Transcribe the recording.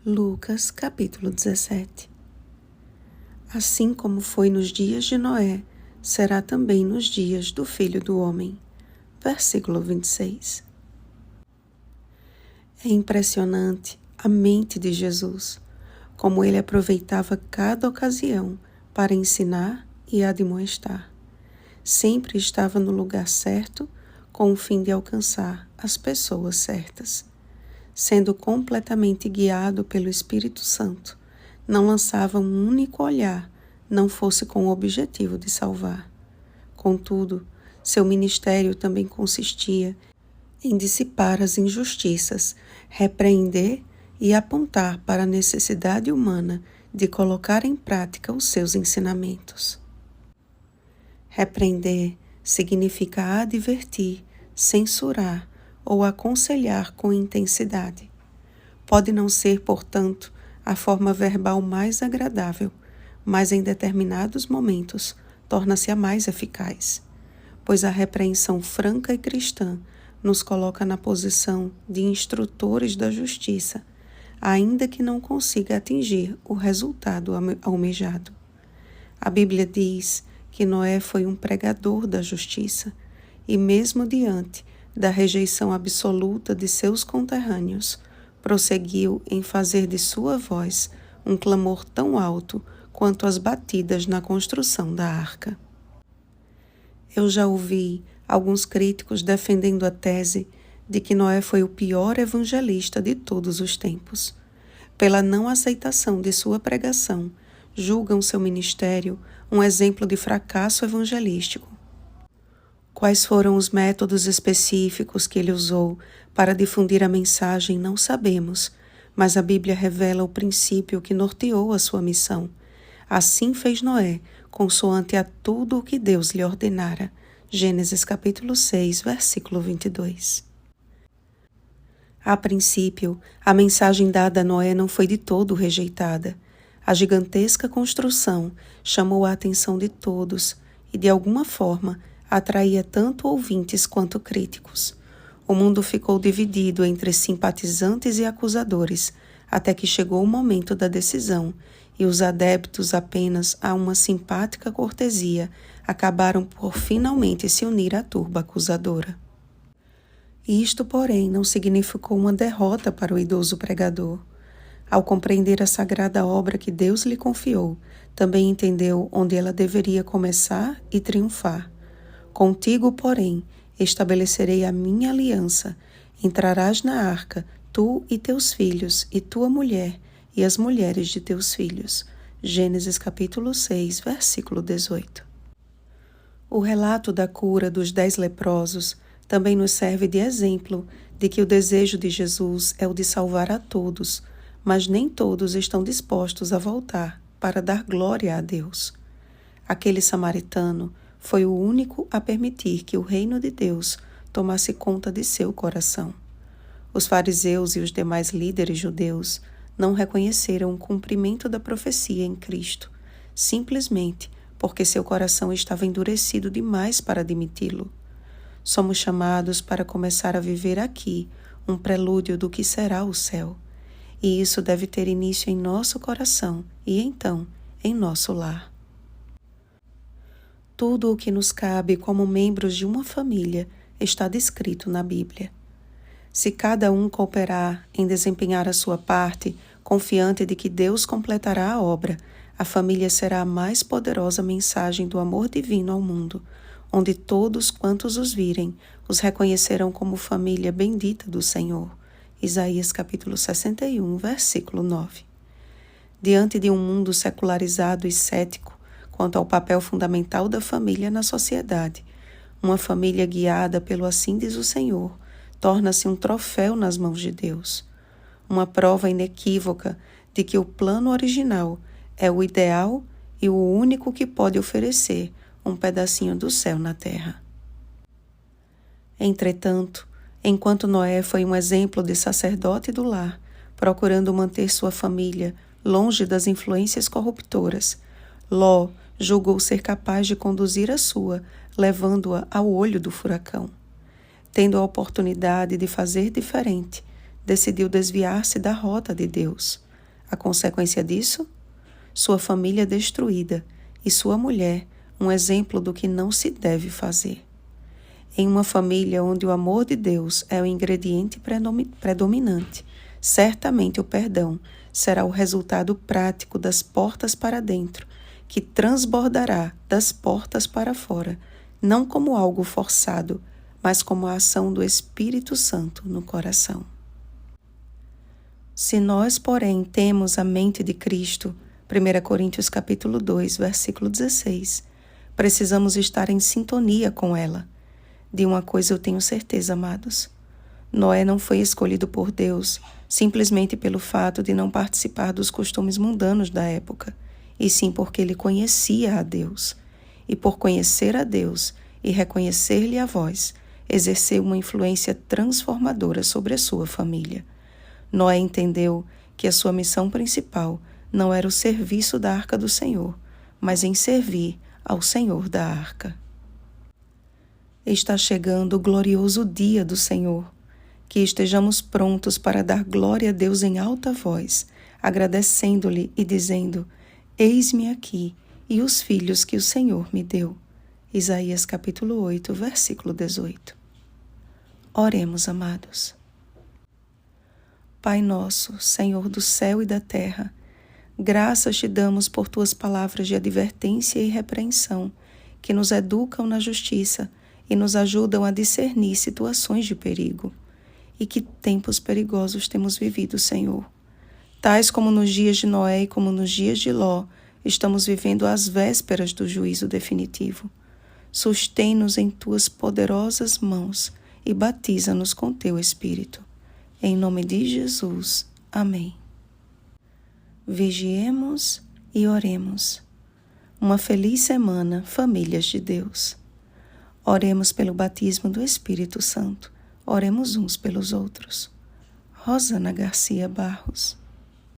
Lucas capítulo 17. Assim como foi nos dias de Noé, será também nos dias do Filho do Homem. Versículo 26. É impressionante a mente de Jesus, como ele aproveitava cada ocasião para ensinar e admoestar. Sempre estava no lugar certo, com o fim de alcançar as pessoas certas. Sendo completamente guiado pelo Espírito Santo, não lançava um único olhar, não fosse com o objetivo de salvar. Contudo, seu ministério também consistia em dissipar as injustiças, repreender e apontar para a necessidade humana de colocar em prática os seus ensinamentos. Repreender significa advertir, censurar ou aconselhar com intensidade. Pode não ser, portanto, a forma verbal mais agradável, mas em determinados momentos torna-se a mais eficaz, pois a repreensão franca e cristã nos coloca na posição de instrutores da justiça, ainda que não consiga atingir o resultado almejado. A Bíblia diz que Noé foi um pregador da justiça e, mesmo diante da rejeição absoluta de seus conterrâneos, prosseguiu em fazer de sua voz um clamor tão alto quanto as batidas na construção da arca. Eu já ouvi alguns críticos defendendo a tese de que Noé foi o pior evangelista de todos os tempos. Pela não aceitação de sua pregação, julgam seu ministério um exemplo de fracasso evangelístico. Quais foram os métodos específicos que ele usou para difundir a mensagem não sabemos, mas a Bíblia revela o princípio que norteou a sua missão. Assim fez Noé, consoante a tudo o que Deus lhe ordenara. Gênesis capítulo 6, versículo 22. A princípio, a mensagem dada a Noé não foi de todo rejeitada. A gigantesca construção chamou a atenção de todos e, de alguma forma, atraía tanto ouvintes quanto críticos. O mundo ficou dividido entre simpatizantes e acusadores, até que chegou o momento da decisão, e os adeptos apenas a uma simpática cortesia acabaram por finalmente se unir à turba acusadora. Isto, porém, não significou uma derrota para o idoso pregador. Ao compreender a sagrada obra que Deus lhe confiou, também entendeu onde ela deveria começar e triunfar. Contigo, porém, estabelecerei a minha aliança. Entrarás na arca, tu e teus filhos, e tua mulher, e as mulheres de teus filhos. Gênesis capítulo 6, versículo 18. O relato da cura dos 10 leprosos também nos serve de exemplo de que o desejo de Jesus é o de salvar a todos, mas nem todos estão dispostos a voltar para dar glória a Deus. Aquele samaritano foi o único a permitir que o reino de Deus tomasse conta de seu coração. Os fariseus e os demais líderes judeus não reconheceram o cumprimento da profecia em Cristo, simplesmente porque seu coração estava endurecido demais para admiti-lo. Somos chamados para começar a viver aqui um prelúdio do que será o céu, e isso deve ter início em nosso coração e então em nosso lar. Tudo o que nos cabe como membros de uma família está descrito na Bíblia. Se cada um cooperar em desempenhar a sua parte, confiante de que Deus completará a obra, a família será a mais poderosa mensagem do amor divino ao mundo, onde todos quantos os virem, os reconhecerão como família bendita do Senhor. Isaías capítulo 61, versículo 9. Diante de um mundo secularizado e cético, quanto ao papel fundamental da família na sociedade, uma família guiada pelo assim diz o Senhor torna-se um troféu nas mãos de Deus, uma prova inequívoca de que o plano original é o ideal e o único que pode oferecer um pedacinho do céu na terra. Entretanto, enquanto Noé foi um exemplo de sacerdote do lar, procurando manter sua família longe das influências corruptoras, Ló julgou ser capaz de conduzir a sua, levando-a ao olho do furacão. Tendo a oportunidade de fazer diferente, decidiu desviar-se da rota de Deus. A consequência disso? Sua família destruída e sua mulher um exemplo do que não se deve fazer. Em uma família onde o amor de Deus é o ingrediente predominante, certamente o perdão será o resultado prático das portas para dentro, que transbordará das portas para fora, não como algo forçado, mas como a ação do Espírito Santo no coração. Se nós, porém, temos a mente de Cristo, 1 Coríntios capítulo 2, versículo 16, precisamos estar em sintonia com ela. De uma coisa eu tenho certeza, amados. Noé não foi escolhido por Deus simplesmente pelo fato de não participar dos costumes mundanos da época, e sim porque ele conhecia a Deus. E por conhecer a Deus e reconhecer-lhe a voz, exerceu uma influência transformadora sobre a sua família. Noé entendeu que a sua missão principal não era o serviço da arca do Senhor, mas em servir ao Senhor da arca. Está chegando o glorioso dia do Senhor. Que estejamos prontos para dar glória a Deus em alta voz, agradecendo-lhe e dizendo: Eis-me aqui e os filhos que o Senhor me deu. Isaías capítulo 8, versículo 18. Oremos, amados. Pai nosso, Senhor do céu e da terra, graças te damos por tuas palavras de advertência e repreensão, que nos educam na justiça e nos ajudam a discernir situações de perigo. E que tempos perigosos temos vivido, Senhor. Tais como nos dias de Noé e como nos dias de Ló, estamos vivendo às vésperas do juízo definitivo. Sustém-nos em tuas poderosas mãos e batiza-nos com teu Espírito. Em nome de Jesus. Amém. Vigiemos e oremos. Uma feliz semana, famílias de Deus. Oremos pelo batismo do Espírito Santo. Oremos uns pelos outros. Rosana Garcia Barros.